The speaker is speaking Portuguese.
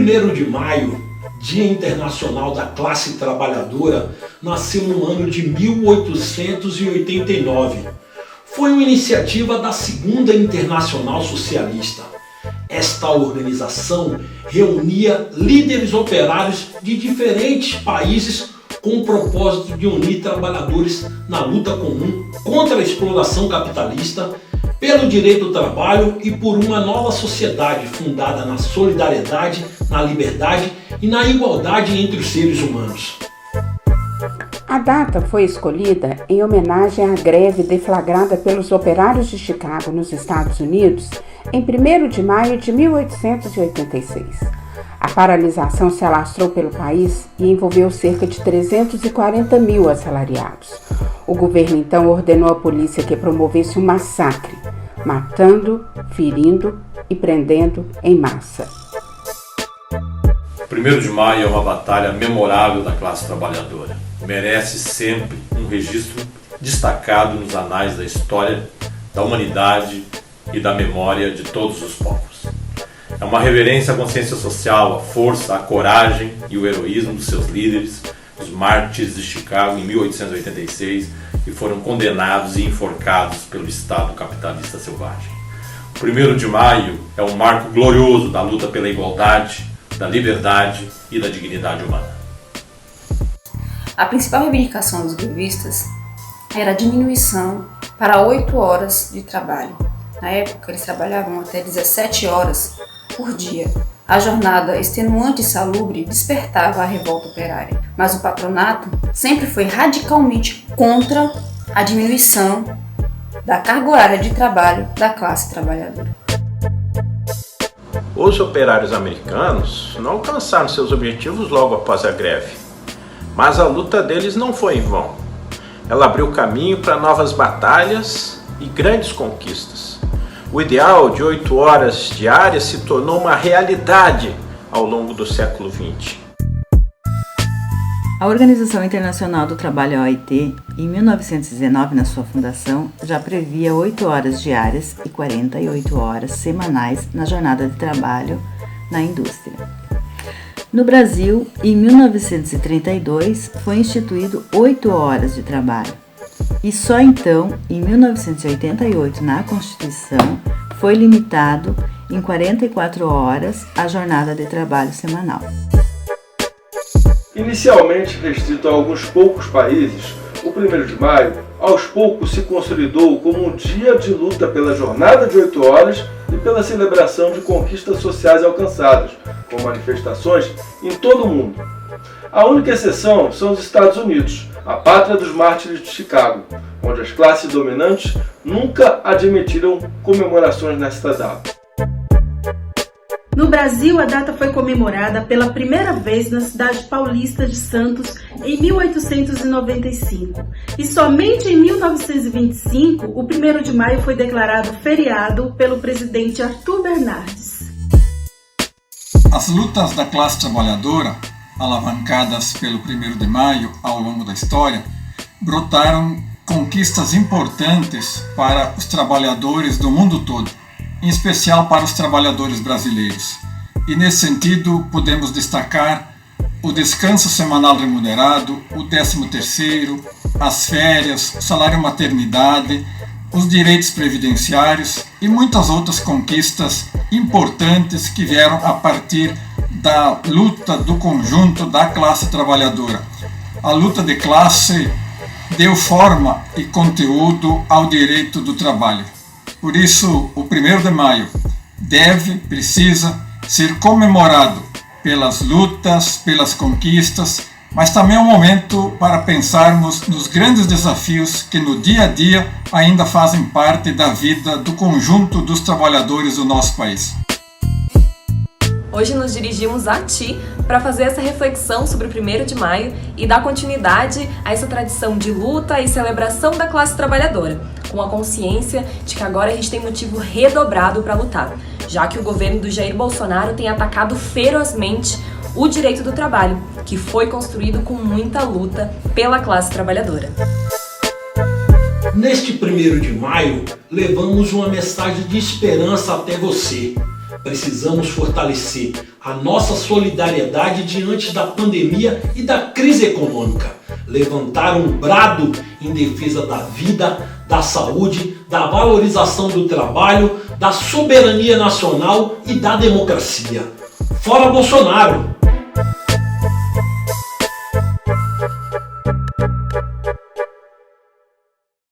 1º de maio, Dia Internacional da Classe Trabalhadora, nasceu no ano de 1889. Foi uma iniciativa da Segunda Internacional Socialista. Esta organização reunia líderes operários de diferentes países com o propósito de unir trabalhadores na luta comum contra a exploração capitalista, pelo direito do trabalho e por uma nova sociedade fundada na solidariedade, na liberdade e na igualdade entre os seres humanos. A data foi escolhida em homenagem à greve deflagrada pelos operários de Chicago, nos Estados Unidos, em 1º de maio de 1886. A paralisação se alastrou pelo país e envolveu cerca de 340 mil assalariados. O governo então ordenou à polícia que promovesse um massacre, matando, ferindo e prendendo em massa. 1º de maio é uma batalha memorável da classe trabalhadora. Merece sempre um registro destacado nos anais da história, da humanidade e da memória de todos os povos. É uma reverência à consciência social, à força, à coragem e o heroísmo dos seus líderes, os mártires de Chicago em 1886, que foram condenados e enforcados pelo Estado capitalista selvagem. O 1º de maio é um marco glorioso da luta pela igualdade, da liberdade e da dignidade humana. A principal reivindicação dos grevistas era a diminuição para 8 horas de trabalho. Na época, eles trabalhavam até 17 horas por dia. A jornada extenuante e salubre despertava a revolta operária, mas o patronato sempre foi radicalmente contra a diminuição da carga horária de trabalho da classe trabalhadora. Os operários americanos não alcançaram seus objetivos logo após a greve, mas a luta deles não foi em vão. Ela abriu caminho para novas batalhas e grandes conquistas. O ideal de 8 horas diárias se tornou uma realidade ao longo do século XX. A Organização Internacional do Trabalho, a OIT, em 1919, na sua fundação, já previa 8 horas diárias e 48 horas semanais na jornada de trabalho na indústria. No Brasil, em 1932, foi instituído 8 horas de trabalho. E só então, em 1988, na Constituição, foi limitado em 44 horas a jornada de trabalho semanal. Inicialmente restrito a alguns poucos países, o 1º de maio, aos poucos se consolidou como um dia de luta pela jornada de 8 horas e pela celebração de conquistas sociais alcançadas, com manifestações em todo o mundo. A única exceção são os Estados Unidos, a pátria dos mártires de Chicago, onde as classes dominantes nunca admitiram comemorações nesta data. No Brasil, a data foi comemorada pela primeira vez na cidade paulista de Santos em 1895. E somente em 1925, o 1º de maio foi declarado feriado pelo presidente Arthur Bernardes. As lutas da classe trabalhadora, alavancadas pelo 1º de maio ao longo da história, brotaram conquistas importantes para os trabalhadores do mundo todo, em especial para os trabalhadores brasileiros. E nesse sentido, podemos destacar o descanso semanal remunerado, o 13º, as férias, o salário maternidade, os direitos previdenciários e muitas outras conquistas importantes que vieram a partir da luta do conjunto da classe trabalhadora. A luta de classe deu forma e conteúdo ao direito do trabalho. Por isso, o 1º de maio precisa ser comemorado pelas lutas, pelas conquistas, mas também é um momento para pensarmos nos grandes desafios que no dia a dia ainda fazem parte da vida do conjunto dos trabalhadores do nosso país. Hoje nos dirigimos a Ti para fazer essa reflexão sobre o 1º de maio e dar continuidade a essa tradição de luta e celebração da classe trabalhadora, com a consciência de que agora a gente tem motivo redobrado para lutar, já que o governo do Jair Bolsonaro tem atacado ferozmente o direito do trabalho, que foi construído com muita luta pela classe trabalhadora. Neste 1º de maio, levamos uma mensagem de esperança até você. Precisamos fortalecer a nossa solidariedade diante da pandemia e da crise econômica. Levantar um brado em defesa da vida, da saúde, da valorização do trabalho, da soberania nacional e da democracia. Fora Bolsonaro!